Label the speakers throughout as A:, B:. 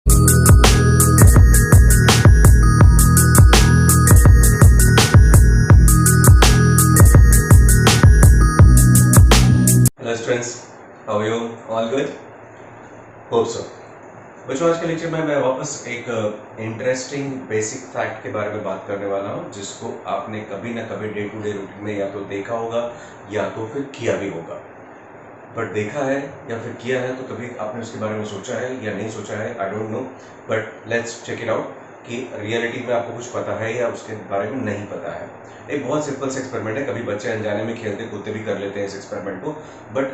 A: Hello students, how are you? All good? Hope so. बच्चों, आज के लेक्चर में मैं वापस एक इंटरेस्टिंग बेसिक फैक्ट के बारे में बात करने वाला हूँ, जिसको आपने कभी ना कभी डे टू डे रूटीन में या तो देखा होगा या तो फिर किया भी होगा। बट देखा है या फिर किया है तो कभी आपने उसके बारे में सोचा है या नहीं सोचा है, I don't know, but let's check it out कि रियलिटी में आपको कुछ पता है या उसके बारे में नहीं पता है। एक बहुत सिंपल सा एक्सपेरिमेंट है, कभी बच्चे अनजाने में खेलते कूदते भी कर लेते हैं इस एक्सपेरिमेंट को, but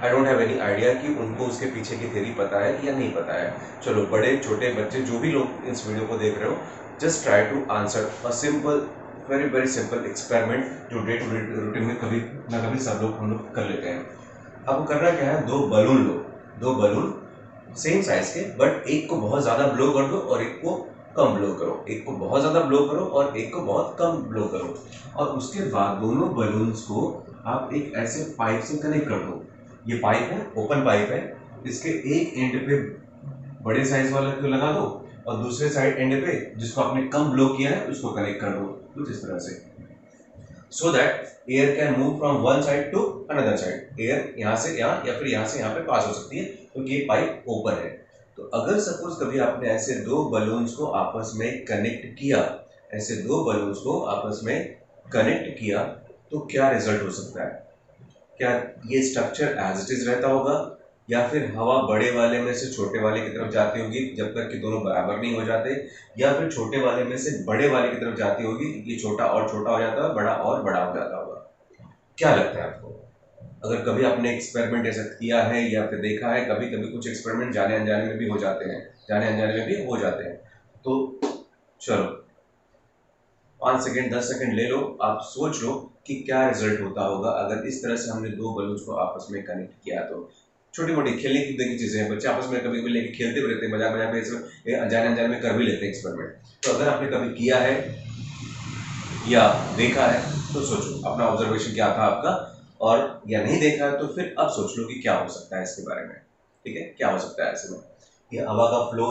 A: I don't have any idea कि उनको उसके पीछे की थ्योरी पता है या नहीं पता है। चलो, बड़े छोटे बच्चे जो भी लोग इस वीडियो को देख रहे हो, just try to answer a simple, very very simple experiment जो डे टू डे रूटीन में कभी ना कभी सब लोग हम लोग कर लेते हैं। आपको करना क्या है, दो बलून लो, दो बलून सेम साइज के, बट एक को बहुत ज़्यादा ब्लो कर दो और एक को कम ब्लो करो, एक को बहुत ज़्यादा ब्लो करो और एक को बहुत कम ब्लो करो, और उसके बाद दोनों बलून्स को आप एक ऐसे पाइप से कनेक्ट कर दो। ये पाइप है, ओपन पाइप है, इसके एक एंड पे बड़े साइज वाले को लगा दो और दूसरे साइड एंड पे जिसको आपने कम ब्लो किया है उसको कनेक्ट कर दो, कुछ इस तरह से, so that air can move from one side to another side. Air यहाँ से यहाँ या फिर यहाँ से यहाँ पे पास हो सकती है क्योंकि ये पाइप ओपन है। तो अगर सपोज कभी आपने ऐसे दो बलून्स को आपस में कनेक्ट किया, ऐसे दो बलून्स को आपस में कनेक्ट किया, तो क्या रिजल्ट हो सकता है? क्या ये स्ट्रक्चर एज इट इज रहता होगा या फिर हवा बड़े वाले में से छोटे वाले की तरफ जाती होगी जब तक कि दोनों बराबर नहीं हो जाते, या फिर छोटे वाले में से बड़े वाले की तरफ जाती होगी, ये छोटा और छोटा हो जाता है, बड़ा और बड़ा हो जाता होगा? क्या लगता है आपको? अगर कभी आपने एक्सपेरिमेंट ऐसा किया है या फिर देखा है, कभी कभी कुछ एक्सपेरिमेंट जाने अनजाने में भी हो जाते हैं, जाने अनजाने में भी हो जाते हैं, तो चलो 5 सेकेंड 10 सेकेंड ले लो, आप सोच लो कि क्या रिजल्ट होता होगा अगर इस तरह से हमने दो बलून्स को आपस में कनेक्ट किया। तो छोटी मोटी खेलने कूदने की चीजें हैं, बच्चे आपस में कभी कभी लेके खेलते भी रहते हैं, मजाक मजाक में इसमें अनजाने अनजाने में कर भी लेते हैं एक्सपेरिमेंट। तो अगर आपने कभी किया है या देखा है तो सोचो अपना ऑब्जर्वेशन क्या था आपका, और या नहीं देखा है तो फिर अब सोच लो कि क्या हो सकता है इसके बारे में। ठीक है, क्या हो सकता है ऐसे में? ये हवा का फ्लो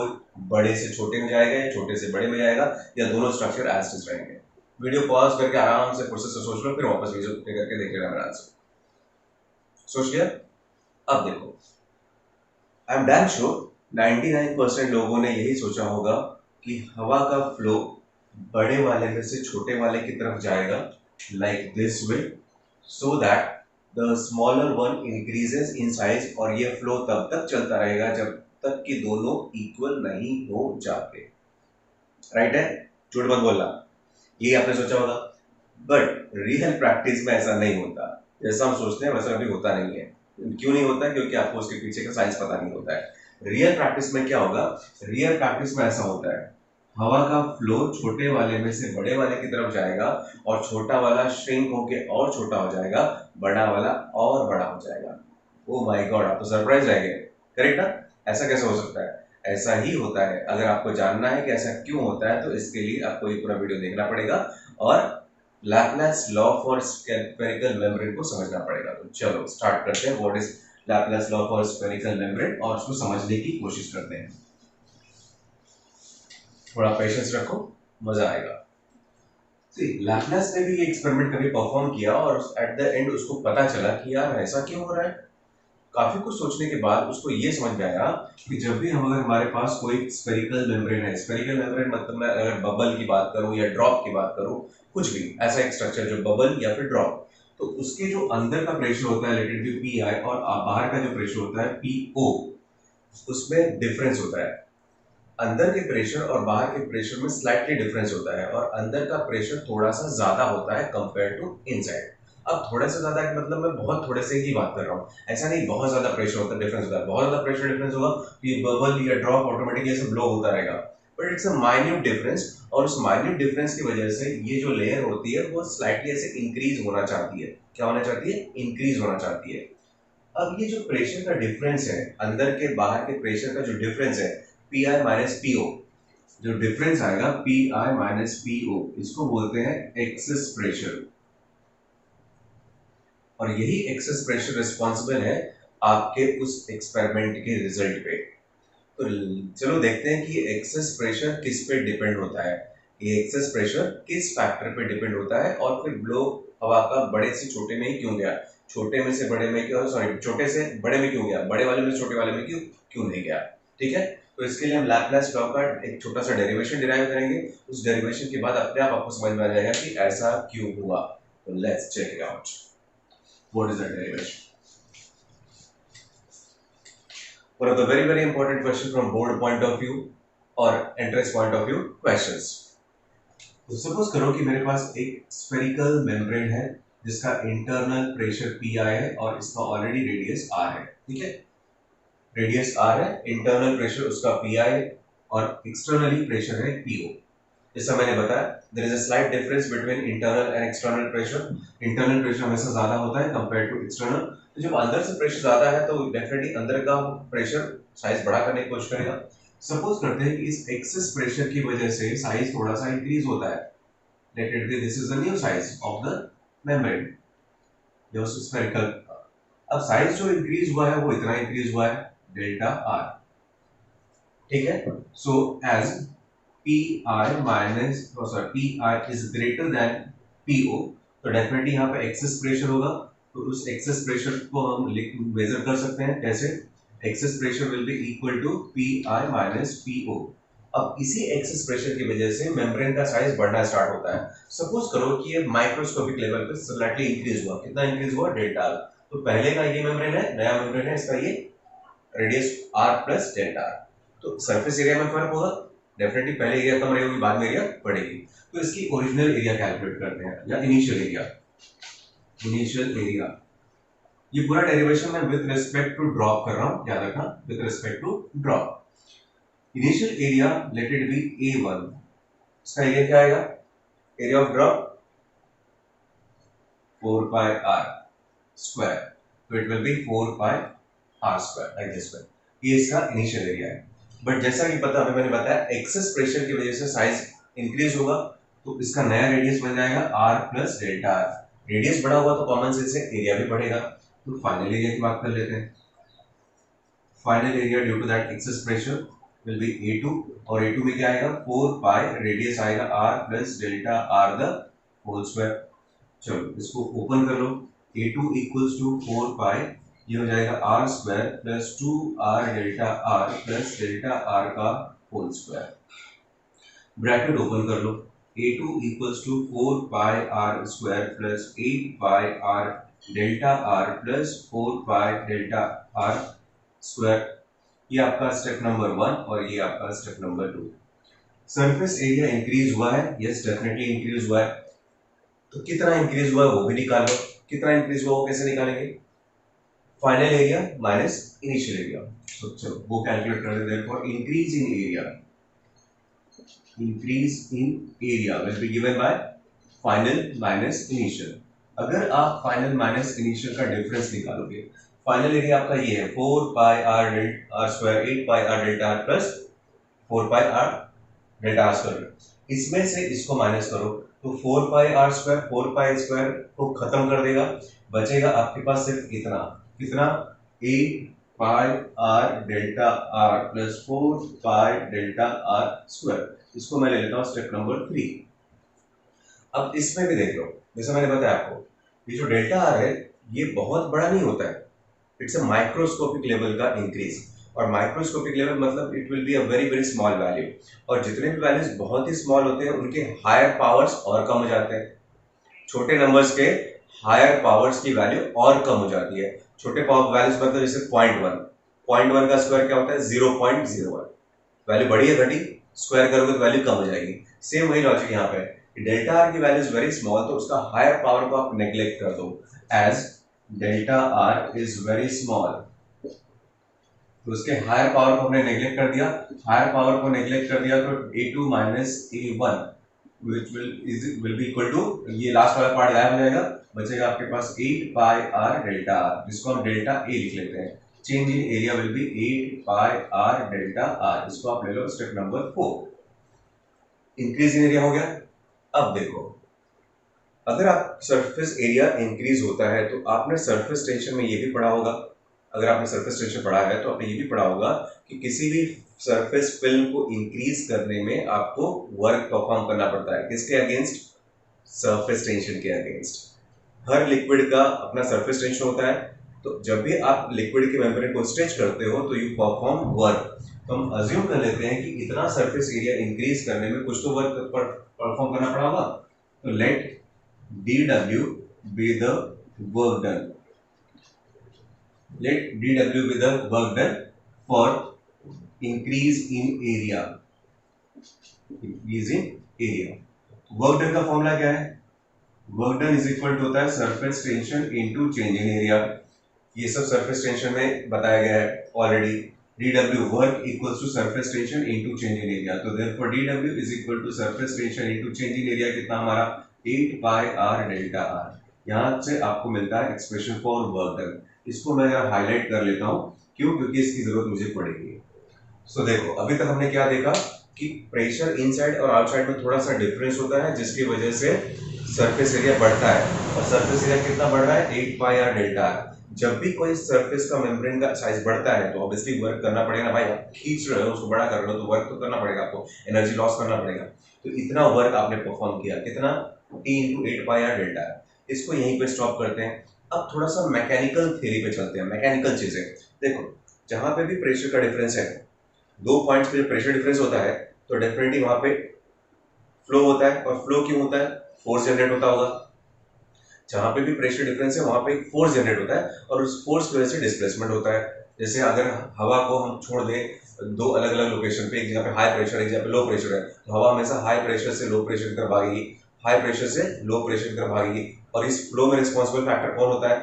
A: बड़े से छोटे में जाएगा या छोटे से बड़े में जाएगा, या दोनों स्ट्रक्चर एज इट रहेंगे? वीडियो पॉज करके आराम से प्रोसेस से सोच लो, फिर वापस वीडियो प्ले करके देख लेना मेरा आंसर। सोच लिया? अब देखो, आई एम डैम श्योर 99% लोगों ने यही सोचा होगा कि हवा का फ्लो बड़े वाले में से छोटे वाले की तरफ जाएगा, like this way, so that the smaller one increases in size, और ये फ्लो तब तक चलता रहेगा जब तक कि दोनों इक्वल नहीं हो जाते। राइट है? झूठ मत बोलना, ये आपने सोचा होगा, बट रियल प्रैक्टिस में ऐसा नहीं होता। जैसा हम सोचते हैं वैसा कभी होता नहीं है। क्यों नहीं होता? क्योंकि आपको उसके पीछे का साइंस पता नहीं होता है। रियल प्रैक्टिस में क्या होगा? रियल प्रैक्टिस में ऐसा होता है, हवा का फ्लो छोटे वाले में से बड़े वाले की तरफ जाएगा और छोटा वाला श्रिंक होके और छोटा हो जाएगा, बड़ा वाला और बड़ा हो जाएगा। ओ माय गॉड, आप तो सरप्राइज रह गए। करेक्ट ना? ऐसा कैसे हो सकता है? ऐसा ही होता है। अगर आपको जानना है कि ऐसा क्यों होता है तो इसके लिए आपको ये पूरा वीडियो देखना पड़ेगा और Laplace law for spherical membrane को समझना पड़ेगा। तो चलो स्टार्ट करते हैं, what is Laplace law for spherical membrane, और उसको समझने की कोशिश करते हैं। थोड़ा पेशेंस रखो, मजा आएगा। लैपलेस ने भी ये एक्सपेरिमेंट कभी परफॉर्म किया और एट द एंड उसको पता चला कि यार ऐसा क्यों हो रहा है। काफी कुछ सोचने के बाद उसको ये समझ में आया कि जब भी हम, अगर हमारे पास कोई स्फेरिकल मेम्ब्रेन है, स्फेरिकल मेम्ब्रेन मतलब मैं अगर बबल की बात करूं या ड्रॉप की बात करूं, कुछ भी ऐसा एक स्ट्रक्चर जो बबल या फिर ड्रॉप, तो उसके जो अंदर का प्रेशर होता है late it B P I, और बाहर का जो प्रेशर होता है पी ओ, उसमें डिफरेंस होता है। अंदर के प्रेशर और बाहर के प्रेशर में स्लाइटली डिफरेंस होता है, और अंदर का प्रेशर थोड़ा सा ज्यादा होता है कंपेयर टू इनसाइड। अब थोड़ा सा ज्यादा का मतलब मैं बहुत थोड़े से ही बात कर रहा हूँ, ऐसा नहीं बहुत ज्यादा प्रेशर होता है, डिफरेंस होता है, बहुत ज्यादा प्रेशर डिफरेंस होगा कि बबल या ड्रॉप ऑटोमेटिकली ऐसे ब्लो होता रहेगा, but it's a minute difference, और उस माइन्यूट डिफरेंस की वजह से ये जो लेयर होती है वो स्लाइटली ऐसे इंक्रीज होना चाहती है। क्या होना चाहती है? इंक्रीज होना चाहती है। अब ये जो प्रेशर का डिफरेंस है, अंदर के बाहर के प्रेशर का जो डिफरेंस है, P I minus P O, जो डिफरेंस आएगा P I minus P O, इसको बोलते हैं एक्सेस प्रेशर, और यही एक्सेस प्रेशर रिस्पॉन्सिबल है आपके उस एक्सपेरिमेंट के रिजल्ट पे। तो चलो देखते हैं कि एक्सेस प्रेशर किस पे डिपेंड होता है, ये एक्सेस प्रेशर किस फैक्टर पे डिपेंड होता है, और फिर ब्लो हवा का बड़े से छोटे में ही क्यों गया, छोटे में से बड़े में क्यों, सॉरी छोटे से बड़े में क्यों गया, बड़े वाले में छोटे वाले में क्यों क्यों नहीं गया। ठीक है, तो इसके लिए हम लैपलेस लॉ का एक छोटा सा डेरिवेशन डिराइव करेंगे, उस डेरिवेशन के बाद अपने आप आपको समझ में आ जाएगा कि ऐसा क्यों हुआ। तो let's check it out, what is the derivation one of the very important question from board point of view और entrance point of view questions। तो सपोज करो कि मेरे पास एक स्फेरिकल मेम्ब्रेन है जिसका इंटरनल प्रेशर पी आई है और इसका ऑलरेडी रेडियस आर है। ठीक है, रेडियस आर है, इंटरनल प्रेशर उसका पी आई और एक्सटर्नली प्रेशर है पीओ। जैसा मैंने बताया there is a slight difference between internal and external pressure. Internal pressure हमेशा ज्यादा होता है कंपेयर टू एक्सटर्नल, तो जब अंदर से प्रेशर ज्यादा है तो डेफिनेटली अंदर का प्रेशर साइज बड़ा करने की कोशिश करेगा। सपोज करते हैं कि इस एक्सेस प्रेशर की वजह से साइज थोड़ा सा इंक्रीज होता है, late it B this is the new size of the membrane जो स्फेरिकल। अब साइज जो इंक्रीज हुआ है वो इतना इंक्रीज हुआ है डेल्टा आर। ठीक है, so as PI minus PI is greater than PO, तो डेफिनेटली यहाँ पे एक्सेस प्रेशर होगा। तो उस एक्सेस प्रेशर को हम मेजर कर सकते हैं कैसे, excess pressure will be equal to PI minus PO। अब इसी एक्सेस प्रेशर की वजह से मेम्ब्रेन का साइज बढ़ना स्टार्ट होता है। सपोज करो कि ये माइक्रोस्कोपिक लेवल पे स्लाइटली इंक्रीज हुआ, कितना इंक्रीज हुआ, डेल्टा। तो पहले का ये मेम्ब्रेन है, नया मेम्ब्रेन है, इसका ये रेडियस r प्लस डेल्टा। तो सरफेस एरिया में फर्क होगा, डेफिनेटली पहले एरिया कम रहेगी, बाद में एरिया बढ़ेगी। तो इसकी ओरिजिनल एरिया कैलकुलेट करते हैं या इनिशियल एरिया। इनिशियल एरिया, ये पूरा डेरिवेशन मैं विद रिस्पेक्ट टू ड्रॉप कर रहा हूं, याद रखना with respect to drop. Initial area let it be A1, इसका एरिया क्या आएगा, area of drop 4 pi r square, तो it will be 4 pi r square like this way. ये इसका इनिशियल एरिया है। बट जैसा कि पता हमें मैंने बताया एक्सेस प्रेशर की वजह से साइज इंक्रीज होगा, तो इसका नया रेडियस बन जाएगा r plus delta r। Radius बड़ा हुआ तो कॉमन सेंस से एरिया भी बढ़ेगा। तो फाइनल एरिया की बात कर लेते हैं। Final area due to that excess pressure will be A2, और A2 में क्या आएगा 4 पाई, रेडियस आएगा r plus delta r the whole square. चलो इसको ओपन कर लो, A2 इक्वल्स टू 4 पाई, ये हो जाएगा r square plus 2r delta r plus delta r का होल स्क्वायर। ब्रैकेट ओपन कर लो, A2 equals to 4 pi r square plus 8 pi r delta r plus 4 pi delta r square. ये आपका step number 1 और ये आपका step number 2। Surface area increase हुआ है, यस डेफिनेटली इंक्रीज हुआ है। तो कितना इंक्रीज हुआ है वो भी निकालो, कितना इंक्रीज हुआ वो कैसे निकालेंगे, final area minus initial area. तो चलो वो कैलकुलेट कर देते हैं। For increase in area, increase in area will be given by final minus initial. अगर आप फाइनल माइनस इनिशियल का डिफरेंस निकालोगे, फाइनल एरिया आपका ये है 4 pi r square 8 pi r delta r plus 4 pi r delta r square, इसमें से इसको माइनस करो तो 4 पाई r स्क्वायर को खत्म कर देगा, बचेगा आपके पास सिर्फ इतना, कितना 8 pi r delta r plus 4 pi delta r square. इसको मैं ले लेता हूँ स्टेप नंबर 3। अब इसमें भी देख लो, जैसा मैंने बताया आपको, ये जो डेल्टा r है ये बहुत बड़ा नहीं होता है, इट्स अ माइक्रोस्कोपिक लेवल का इंक्रीज। और माइक्रोस्कोपिक लेवल मतलब it will be a very small value, और जितने भी वैल्यूज बहुत ही स्मॉल होते हैं उनके हायर पावर्स और कम हो जाते हैं, छोटे नंबर्स के हायर पावर्स की वैल्यू और कम हो जाती है। छोटे पावर वैल्यूज मतलब जैसे 0.1 का स्क्वायर क्या होता है 0.01, वैल्यू बढ़ी है घटी, स्क्वायर करोगे तो वैल्यू कम हो जाएगी। सेम वही लॉजिक यहाँ पे, डेल्टा आर की वैल्यू इज वेरी स्मॉल तो उसका हायर पावर को आप नेग्लेक्ट कर दो, as delta r is very small, तो उसके हायर पावर को हमने नेग्लेक्ट कर दिया। हायर पावर को नेग्लेक्ट कर दिया तो A2 minus A1 which will be equal to, ये लास्ट वाला पार्ट गायब हो जाएगा, बचेगा आपके पास 8 पाई r डेल्टा r, जिसको हम डेल्टा A लिख लेते हैं। Change in area will be 8 pi r delta r, इसको आप ले लो step number 4। Increase in area हो गया। अब देखो, अगर आप सरफेस एरिया इंक्रीज होता है तो आपने सरफेस टेंशन में ये भी पढ़ा होगा, अगर आपने सरफेस टेंशन पढ़ा है तो आपने ये भी पढ़ा होगा कि किसी भी सरफेस फिल्म को इंक्रीज करने में आपको वर्क परफॉर्म करना पड़ता है। किसके अगेंस्ट? सरफेस टेंशन के अगेंस्ट। हर लिक्विड का अपना सरफेस टेंशन होता है, तो जब भी आप लिक्विड के मेम्ब्रेन को स्ट्रेच करते हो तो यू परफॉर्म वर्क। तो हम अज्यूम कर लेते हैं कि इतना सरफेस एरिया इंक्रीज करने में कुछ तो वर्क परफॉर्म करना पड़ा होगा। तो late dw be the work done. Let dw be the work done for increase in area. Increase in area. Work done का फॉर्मूला क्या है? Work done is equal to होता है surface tension into change in area. ये सब surface tension में बताया गया है already. dw work equals to surface tension into change in area. तो therefore dw is equal to surface tension into change in area कितना हमारा 8 पाई r डेल्टा r। यहाँ से आपको मिलता है एक्सप्रेशन फॉर वर्क डन। इसको मैं हाईलाइट कर लेता हूँ, क्यों? क्योंकि इसकी जरूरत मुझे पड़ेगी। सो देखो, अभी तक हमने क्या देखा कि प्रेशर इनसाइड और आउटसाइड में थोड़ा सा डिफरेंस होता है, जिसकी वजह से सरफेस एरिया बढ़ता है। और सरफेस एरिया कितना बढ़ रहा है? 8 पाई r डेल्टा r। जब भी कोई सरफेस का मेम्ब्रेन का साइज बढ़ता है तो ऑब्वियसली वर्क करना पड़ेगा ना भाई। आप खींच रहे हो, उसको बड़ा कर रहे हो, तो वर्क तो करना पड़ेगा आपको, एनर्जी लॉस करना पड़ेगा। तो इतना वर्क आपने परफॉर्म किया, कितना? t into 8 pi r delta r। इसको यहीं पे स्टॉप करते हैं। अब थोड़ा सा मैकेनिकल थ्योरी पे चलते हैं, मैकेनिकल चीजें। देखो, जहां पे भी प्रेशर का डिफरेंस है, दो पॉइंट्स पे प्रेशर डिफरेंस होता है, तो डेफिनेटली वहां पे फ्लो होता है। और फ्लो क्यों होता है? फोर्स जनरेट होता होगा। जहां पे भी प्रेशर डिफरेंस है वहां पे एक फोर्स जनरेट होता है, और उस फोर्स की वजह से डिस्प्लेसमेंट होता है। जैसे अगर हवा को हम छोड़ दें दो अलग अलग लोकेशन पे, एक जगह पे हाई प्रेशर, एक जगह पे लो प्रेशर है, तो हवा हमेशा हाई प्रेशर से लो प्रेशर की तरफ भागेगी, हाई प्रेशर से लो प्रेशर की तरफ भागेगी। और इस फ्लो में रिस्पॉन्सिबल फैक्टर कौन होता है?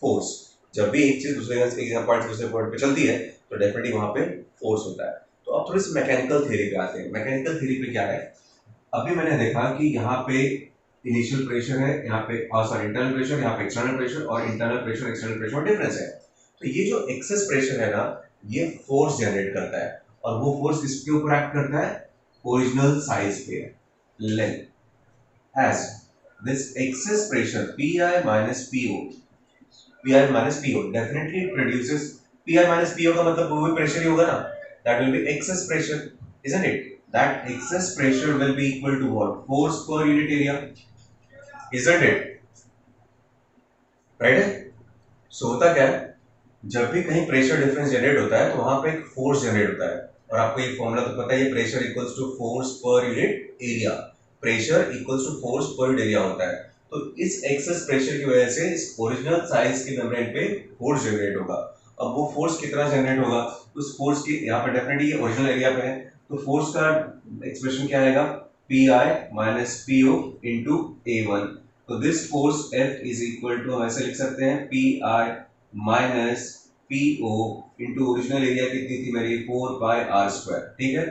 A: फोर्स। जब भी एक चीज दूसरे एक पॉइंट से दूसरे पॉइंट पे चलती है तो डेफिनेटली वहां पे फोर्स होता है। तो अब थोड़ी सी मैकेनिकल थ्योरी पे आते हैं। मैकेनिकल थ्योरी पे क्या है? अभी मैंने देखा कि यहाँ पे इनिशियल प्रेशर है, यहाँ पे सॉरी इंटरनल प्रेशर, यहाँ पे एक्सटर्नल प्रेशर, और इंटरनल प्रेशर एक्सटर्नल प्रेशर में डिफरेंस है। तो ये जो एक्सेस प्रेशर है ना, ये फोर्स जनरेट करता है, और वो फोर्स किसके ऊपर एक्ट करता है? ओरिजिनल साइज पे, length. As this excess pressure Pi minus PO, Pi minus PO definitely produces, Pi minus PO का मतलब वो भी प्रेशर ही होगा ना, that will be excess pressure, isn't it? That excess pressure will be equal to what? Force per unit area, isn't it? Right है? सो होता क्या है, जब भी कहीं प्रेशर डिफरेंस जनरेट होता है तो वहां पे एक फोर्स जनरेट होता है। और आपको ये फॉर्मूला तो पता है, ये pressure equals to force per unit area. Pressure equals to force per unit area होता है। तो इस एक्सेस प्रेशर की वजह से इस ओरिजिनल साइज के मेम्ब्रेन पे फोर्स जनरेट होगा। अब वो फोर्स कितना जनरेट होगा? उस फोर्स की यहाँ पे डेफिनेटली ये ओरिजिनल एरिया पे है, तो फोर्स का एक्सप्रेशन क्या आएगा? Pi minus PO into A1। तो this force F is equal to हम ऐसे लिख सकते हैं Pi minus PO into original area कितनी थी मेरी? 4 पाई r स्क्वायर। ठीक है।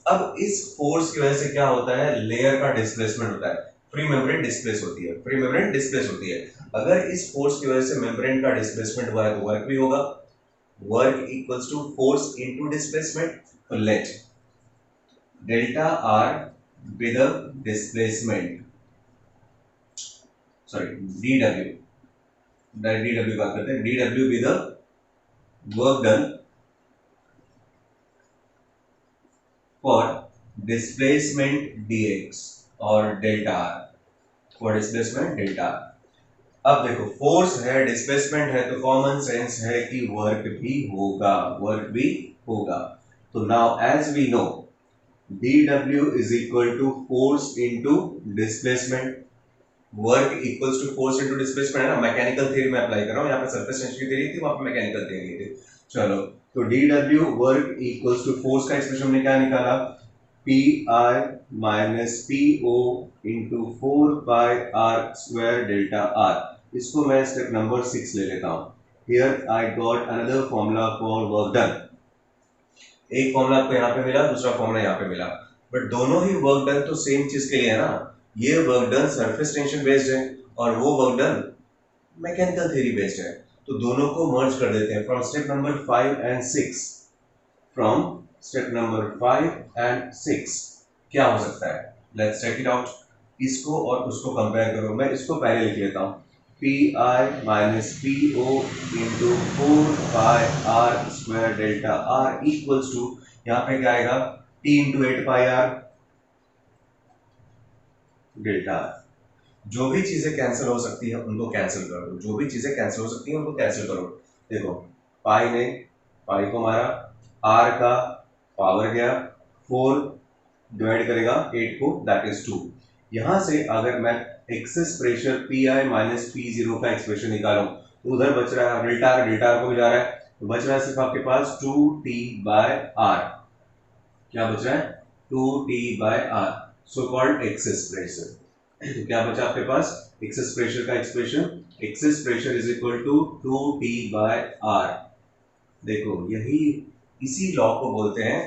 A: अब इस फोर्स की वजह से क्या होता है? लेयर का डिस्प्लेसमेंट होता है, फ्री मेम्ब्रेन डिस्प्लेस होती है, फ्री मेम्ब्रेन डिस्प्लेस होती है। अगर इस फोर्स की वजह से मेम्ब्रेन का डिस्प्लेसमेंट हुआ है तो वर्क भी होगा। Work equals to force into displacement. तो let delta r be the displacement, sorry dw, dw बात करते हैं, dw be the work done for displacement dx और delta r for displacement delta r। अब देखो, फोर्स है, डिस्प्लेसमेंट है, तो कॉमन सेंस है कि वर्क भी होगा, वर्क भी होगा। तो now as we know dw is equal to force into displacement, work equals to force into displacement है ना। मैकेनिकल थ्योरी में अप्लाई कर रहा हूं, यहाँ पे सरफेस टेंशन की थ्योरी थी, वहां पे मैकेनिकल थ्योरी थी। चलो, तो dw work equals to force का एक्सप्रेशन हमने क्या निकाला? Pi minus PO into 4 pi r square delta r। इसको मैं स्टेप नंबर 6 ले लेता हूं। Here I got another formula for work done। एक फॉर्मूला आपको यहाँ पे मिला, दूसरा फॉर्मूला यहाँ पे मिला, बट दोनों ही वर्क डन तो सेम चीज के लिए है ना। ये work done surface tension based है और वो work done mechanical theory based है। तो दोनों को मर्ज कर देते हैं from step number 5 and 6। From step number 5 and 6 क्या हो सकता है? Let's check it out. इसको और उसको कंपेयर करो। मैं इसको पहले लिख लेता हूँ, Pi minus PO into 4 pi r square delta r equals to, यहाँ पे क्या आएगा, टी इंटू 8 पाई आर डेल्टा आर। जो भी चीजें कैंसिल हो सकती है उनको कैंसिल कर दो, जो भी चीजें कैंसिल हो सकती है उनको कैंसिल करो। देखो पाई ने पाई को मारा, आर का पावर गया, 4 डिवाइड करेगा 8 को, दैट इज 2। यहां से अगर मैं excess pressure P I minus P zero का एक्सप्रेशन निकालूं तो उधर बच रहा है डेल्टा आर, डेल्टा आर को भी जा रहा है, तो बच रहा है सिर्फ आपके पास 2t बाय आर। क्या बच रहा है, 2t by r, so called excess pressure. तो क्या बचा आपके पास, एक्सेस प्रेशर का expression, excess pressure is equal to 2t by r. देखो यही, इसी लॉ को बोलते हैं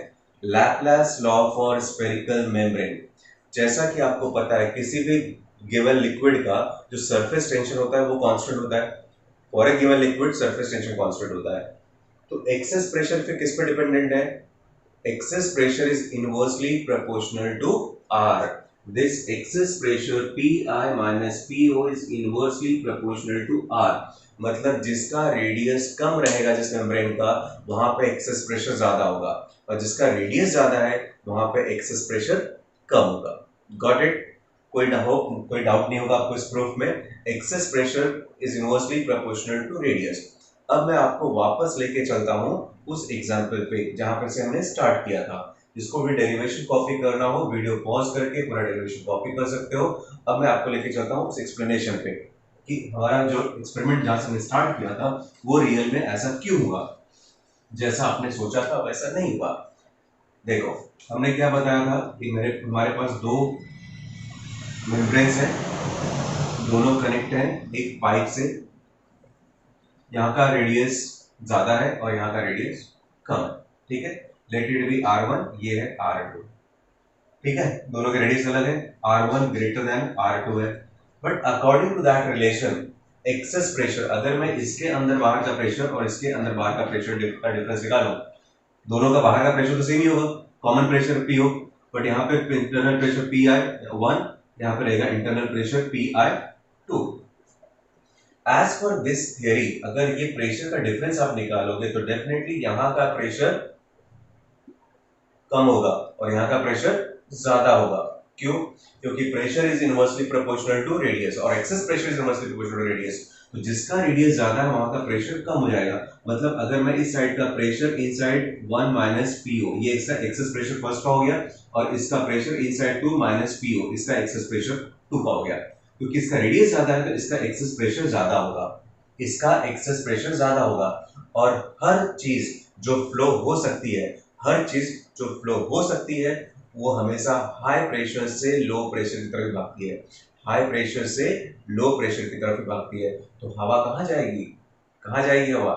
A: Laplace law for spherical membrane. जैसा कि आपको पता है किसी भी गिवन लिक्विड का जो सरफेस टेंशन होता है वो कांस्टेंट होता है, for a given liquid surface tension constant होता है। तो एक्सेस प्रेशर फिर किस पे डिपेंडेंट है, excess pressure is inversely proportional to R. This excess pressure Pi minus Po is inversely proportional to R. मतलब जिसका रेडियस कम रहेगा जिस मेम्ब्रेन का, वहां पे एक्सेस प्रेशर ज्यादा होगा, और जिसका रेडियस ज्यादा है वहां पे एक्सेस प्रेशर कम होगा। Got it? कोई डाउट नहीं होगा आपको इस प्रूफ में। Excess pressure is inversely proportional to radius. अब मैं आपको वापस लेके चलता हूं उस एग्जाम्पल पे जहां पर से हमने स्टार्ट किया था। जिसको भी डेरिवेशन कॉपी करना हो वीडियो पॉज करके पूरा डेरिवेशन कॉपी कर सकते हो। अब मैं आपको लेके चलता हूं उस एक्सप्लेनेशन पे कि हमारा जो एक्सपेरिमेंट जहां से हमने स्टार्ट किया था वो रियल में ऐसा क्यों हुआ, जैसा आपने सोचा था वैसा नहीं हुआ। देखो हमने क्या बताया था कि हमारे पास दो मेम्ब्रेन्स हैं, दोनों कनेक्ट हैं एक पाइप से, यहाँ का रेडियस ज्यादा है और यहाँ का रेडियस कम है, ठीक है। लेट इट बी R1, ये है R2, ठीक है। दोनों के रेडियस अलग है, R1 ग्रेटर देन R2 है, but according to that relation excess pressure, अगर मैं इसके अंदर बाहर का प्रेशर और इसके अंदर बाहर का प्रेशर का डिफरेंस निकालूं, दोनों का बाहर का प्रेशर तो सेम ही होगा, कॉमन प्रेशर P हो, बट यहाँ पे इंटरनल प्रेशर PI1, यहाँ पे रहेगा internal pressure PI2। As per this theory अगर ये प्रेशर का डिफरेंस आप निकालोगे तो डेफिनेटली यहाँ का प्रेशर कम होगा और यहाँ का प्रेशर ज्यादा होगा। क्यों? क्योंकि pressure is inversely proportional to radius और excess pressure is inversely proportional to radius. तो जिसका रेडियस ज्यादा है वहां का प्रेशर कम हो जाएगा। मतलब अगर मैं इस साइड का प्रेशर इनसाइड 1 माइनस PO, ये इसका एक्सेस प्रेशर फर्स्ट का हो गया, और इसका प्रेशर इनसाइड 2 माइनस PO, इसका एक्सेस प्रेशर 2 का हो गया। क्योंकि इसका रेडियस ज्यादा है तो इसका एक्सेस प्रेशर ज्यादा होगा, इसका एक्सेस प्रेशर ज्यादा होगा। और हर चीज जो फ्लो हो सकती है, हर चीज जो फ्लो हो सकती है वो हमेशा हाई प्रेशर से लो प्रेशर की तरफ भागती है, हाई प्रेशर से लो प्रेशर की तरफ भागती है। तो हवा कहाँ जाएगी, कहाँ जाएगी हवा,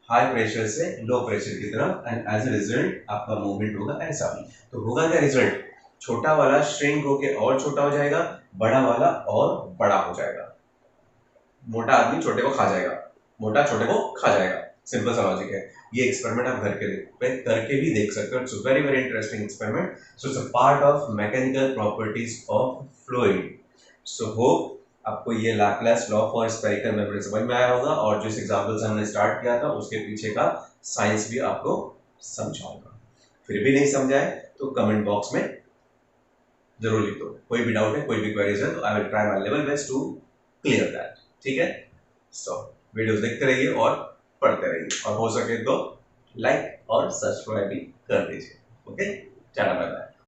A: हाई प्रेशर से लो प्रेशर की तरफ, एंड एज ए रिजल्ट आपका मूवमेंट होगा ऐसा भी। तो होगा क्या रिजल्ट, छोटा वाला श्रिंक होके और छोटा हो जाएगा, बड़ा वाला और बड़ा हो जाएगा। मोटा आदमी छोटे को खा जाएगा, मोटा छोटे को खा जाएगा, सिंपल सा लॉजिक है। ये एक्सपेरिमेंट आप घर के करके भी देख सकते हो। It's very very interesting experiment. So it's a part of mechanical properties of fluid. So hope आपको ये Laplace law for spherical membrane समझ में आया होगा, और जिस एग्जांपल से हमने स्टार्ट किया था उसके पीछे का साइंस भी आपको समझाऊंगा। फिर भी नहीं समझाए तो कमेंट बॉक्स में जरूर लिख दो। कोई भी डाउट है, कोई भी क्वेरीज है तो I will try my level best to clear that, ठीक है। सो वीडियोस देखते रहिए और पढ़ते रहिए, और हो सके तो लाइक और सब्सक्राइब भी कर दीजिए। Okay, tata bye bye.